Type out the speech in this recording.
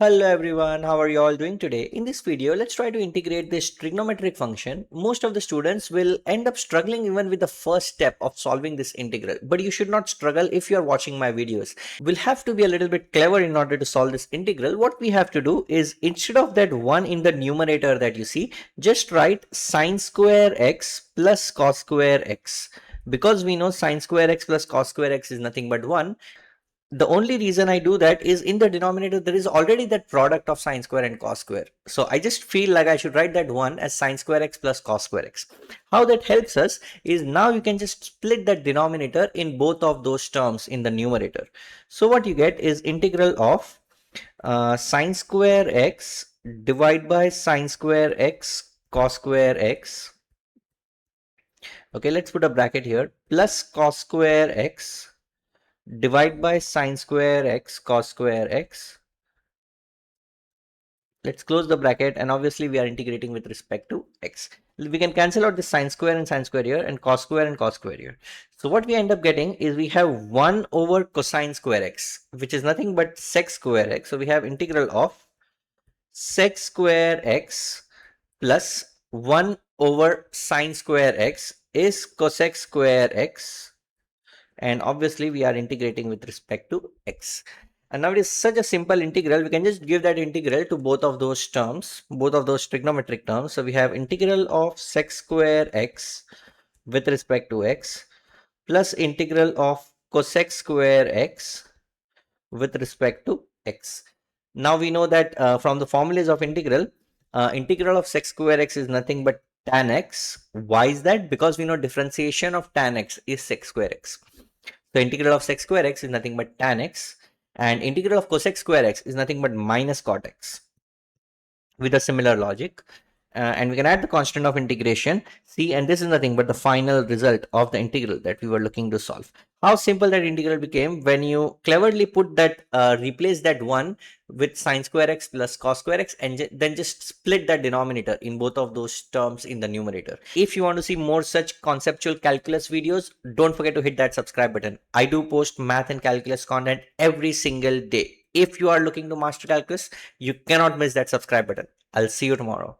Hello everyone, how are you all doing today? In this video, let's try to integrate this trigonometric function. Most of the students will end up struggling even with the first step of solving this integral, but you should not struggle if you are watching my videos. We'll have to be a little bit clever in order to solve this integral. What we have to do is, instead of that 1 in the numerator that you see, just write sin²x plus cos²x. Because we know sin²x plus cos²x is nothing but 1, the only reason I do that is in the denominator there is already that product of sine square and cos square. So I just feel like I should write that one as sine square x plus cos square x. How that helps us is now you can just split that denominator in both of those terms in the numerator. So what you get is integral of sine square x divided by sine square x cos square x. Okay, let's put a bracket here, plus cos square x divide by sine square x cos square x. Let's close the bracket, and obviously we are integrating with respect to x. We can cancel out the sine square and sine square here, and cos square here. So what we end up getting is we have 1 over cosine square x, which is nothing but sec square x. So we have integral of sec square x plus 1 over sine square x is cosec square x, and obviously we are integrating with respect to x. And now it is such a simple integral, we can just give that integral to both of those terms, both of those trigonometric terms. So we have integral of sec square x with respect to x plus integral of cosec square x with respect to x. Now we know that from the formulas of integral, integral of sec square x is nothing but tan x. Why is that? Because we know differentiation of tan x is sec square x. So integral of sec square x is nothing but tan x, and integral of cosec square x is nothing but minus cot x, with a similar logic. And we can add the constant of integration c, and this is nothing but the final result of the integral that we were looking to solve. How simple that integral became when you cleverly put that replace that 1 with sine square x plus cos square x, and then just split that denominator in both of those terms in the numerator. If you want to see more such conceptual calculus videos, don't forget to hit that subscribe button. I do post math and calculus content every single day. If you are looking to master calculus, you cannot miss that subscribe button. I'll see you tomorrow.